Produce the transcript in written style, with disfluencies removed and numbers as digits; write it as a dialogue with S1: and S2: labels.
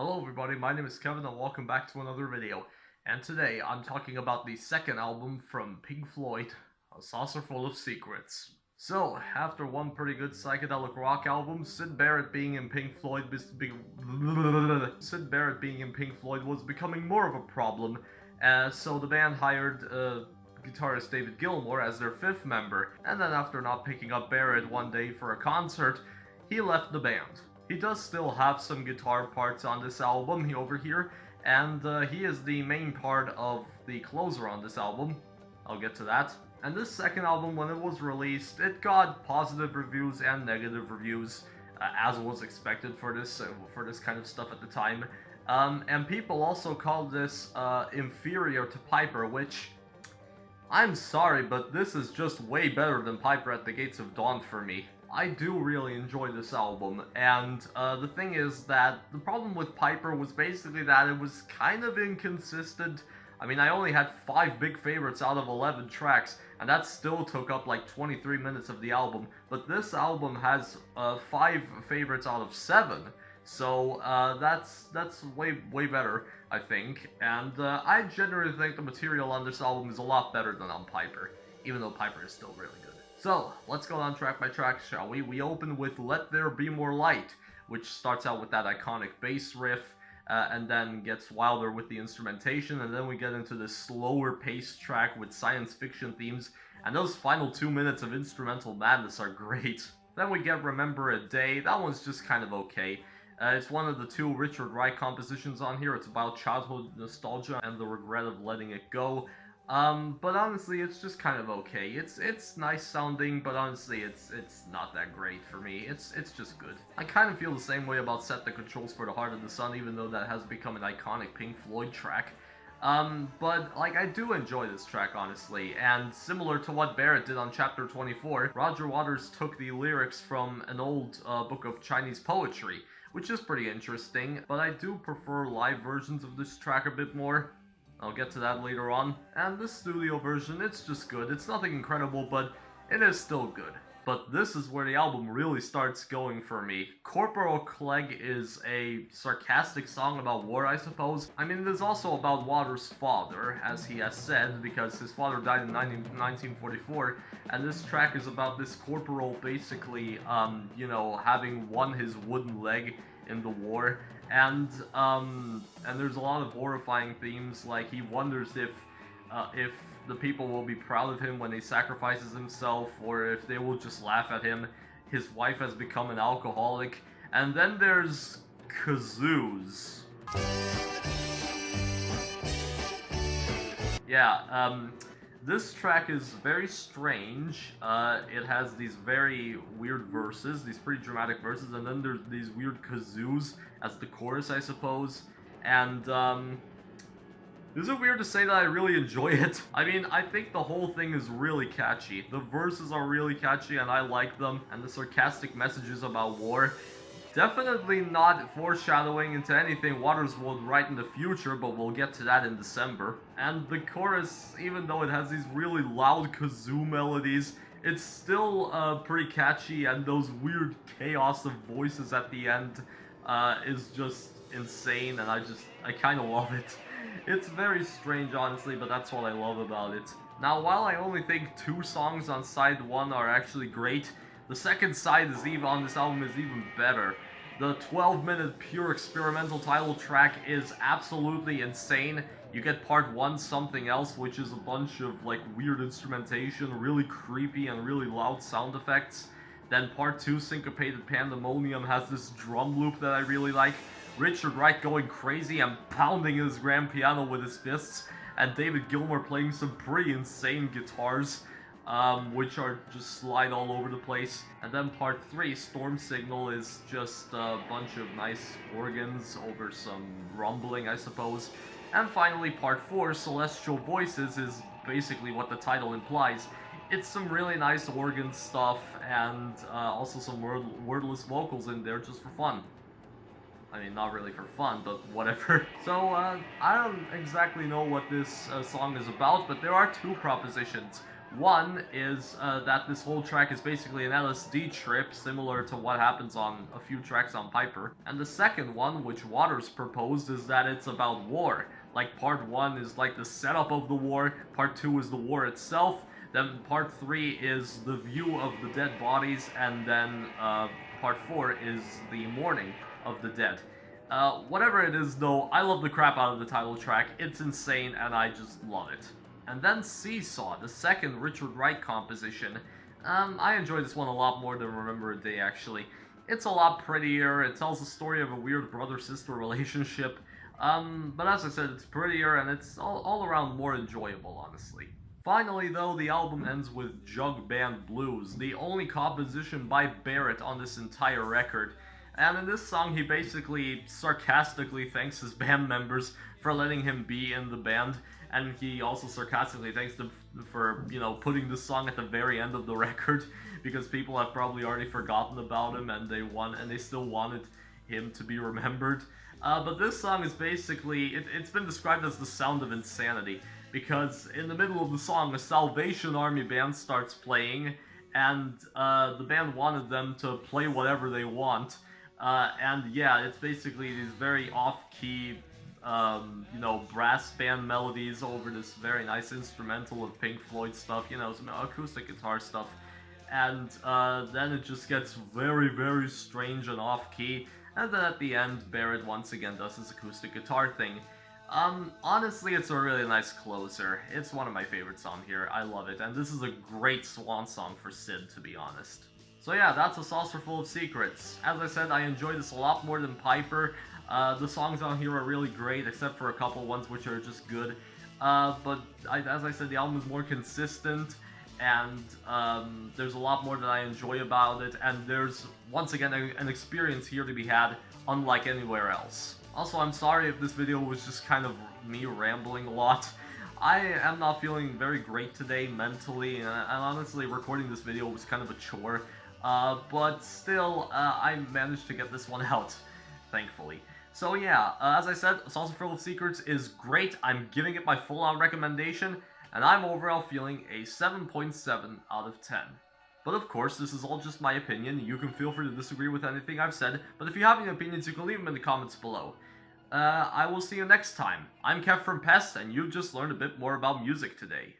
S1: Hello everybody, my name is Kevin and welcome back to another video. And today I'm talking about the second album from Pink Floyd, A Saucerful of Secrets. So, after one pretty good psychedelic rock album, Sid Barrett being in Pink Floyd was becoming more of a problem, so the band hired guitarist David Gilmour as their fifth member, and then after not picking up Barrett one day for a concert, he left the band. He does still have some guitar parts on this album over here, and he is the main part of the closer on this album. I'll get to that. And this second album, when it was released, it got positive reviews and negative reviews, as was expected for this kind of stuff at the time. And people also called this inferior to Piper, which, I'm sorry, but this is just way better than Piper at the Gates of Dawn for me. I do really enjoy this album, and the thing is that the problem with Piper was basically that it was kind of inconsistent. I mean, I only had 5 big favorites out of 11 tracks, and that still took up like 23 minutes of the album, but this album has 5 favorites out of 7, so that's way better, I think, and I generally think the material on this album is a lot better than on Piper, even though Piper is still really good. So, let's go on track by track, shall we? We open with Let There Be More Light, which starts out with that iconic bass riff, and then gets wilder with the instrumentation, and then we get into this slower paced track with science fiction themes, and those final 2 minutes of instrumental madness are great. Then we get Remember a Day. That one's just kind of okay. It's one of the 2 Richard Wright compositions on here. It's about childhood nostalgia and the regret of letting it go. But honestly, it's just kind of okay. It's nice sounding, but honestly, it's not that great for me. It's just good. I kind of feel the same way about Set the Controls for the Heart of the Sun, even though that has become an iconic Pink Floyd track. But, like, I do enjoy this track, honestly, and similar to what Barrett did on Chapter 24, Roger Waters took the lyrics from an old book of Chinese poetry, which is pretty interesting, but I do prefer live versions of this track a bit more. I'll get to that later on. And this studio version, it's just good. It's nothing incredible, but it is still good. But this is where the album really starts going for me. Corporal Clegg is a sarcastic song about war, I suppose. I mean, it is also about Waters' father, as he has said, because his father died in 1944, and this track is about this corporal basically, having won his wooden leg in the war, and there's a lot of horrifying themes, like he wonders if the people will be proud of him when he sacrifices himself, or if they will just laugh at him. His wife has become an alcoholic, and then there's kazoos. Yeah, this track is very strange. It has these very weird verses, these pretty dramatic verses, and then there's these weird kazoos as the chorus, I suppose. And, is it weird to say that I really enjoy it? I mean, I think the whole thing is really catchy. The verses are really catchy and I like them, and the sarcastic messages about war. Definitely not foreshadowing into anything Waters will write in the future, but we'll get to that in December. And the chorus, even though it has these really loud kazoo melodies, it's still pretty catchy, and those weird chaos of voices at the end is just insane, and I kind of love it. It's very strange, honestly, but that's what I love about it. Now, while I only think 2 songs on side 1 are actually great, the second side on this album is even better. The 12-minute pure experimental title track is absolutely insane. You get part 1, Something Else, which is a bunch of like weird instrumentation, really creepy and really loud sound effects. Then part 2, Syncopated Pandemonium, has this drum loop that I really like. Richard Wright going crazy and pounding his grand piano with his fists, and David Gilmour playing some pretty insane guitars, which are just slide all over the place. And then part 3, Storm Signal, is just a bunch of nice organs over some rumbling, I suppose. And finally, part 4, Celestial Voices, is basically what the title implies. It's some really nice organ stuff, and also some wordless vocals in there just for fun. I mean, not really for fun, but whatever. So, I don't exactly know what this song is about, but there are 2 propositions. One is that this whole track is basically an LSD trip, similar to what happens on a few tracks on Piper. And the second one, which Waters proposed, is that it's about war. Like, part 1 is like the setup of the war, part 2 is the war itself, then part 3 is the view of the dead bodies, and then part 4 is the mourning of the dead. Whatever it is though, I love the crap out of the title track, it's insane and I just love it. And then Seesaw, the second Richard Wright composition. I enjoy this one a lot more than Remember a Day, actually. It's a lot prettier, it tells the story of a weird brother-sister relationship, but as I said, it's prettier and it's all around more enjoyable, honestly. Finally, though, the album ends with Jug Band Blues, the only composition by Barrett on this entire record. And in this song, he basically sarcastically thanks his band members for letting him be in the band, and he also sarcastically thanks them for, you know, putting this song at the very end of the record, because people have probably already forgotten about him and they still wanted him to be remembered. But this song is basically, it's been described as the sound of insanity, because in the middle of the song, a Salvation Army band starts playing, and the band wanted them to play whatever they want. And yeah, it's basically these very off-key, you know, brass band melodies over this very nice instrumental of Pink Floyd stuff, you know, some acoustic guitar stuff. And then it just gets very, very strange and off-key. And then at the end, Barrett once again does his acoustic guitar thing. Honestly, it's a really nice closer. It's one of my favorites on here. I love it. And this is a great swan song for Sid, to be honest. So yeah, that's A Saucerful of Secrets. As I said, I enjoy this a lot more than Piper. The songs on here are really great, except for a couple ones which are just good. But as I said, the album is more consistent, and there's a lot more that I enjoy about it, and there's, once again, an experience here to be had, unlike anywhere else. Also, I'm sorry if this video was just kind of me rambling a lot. I am not feeling very great today mentally, and honestly, recording this video was kind of a chore. But still, I managed to get this one out, thankfully. So yeah, as I said, Saucerful of Secrets is great. I'm giving it my full-on recommendation, and I'm overall feeling a 7.7 out of 10. But of course, this is all just my opinion. You can feel free to disagree with anything I've said, but if you have any opinions, you can leave them in the comments below. I will see you next time. I'm Kev from Pest, and you've just learned a bit more about music today.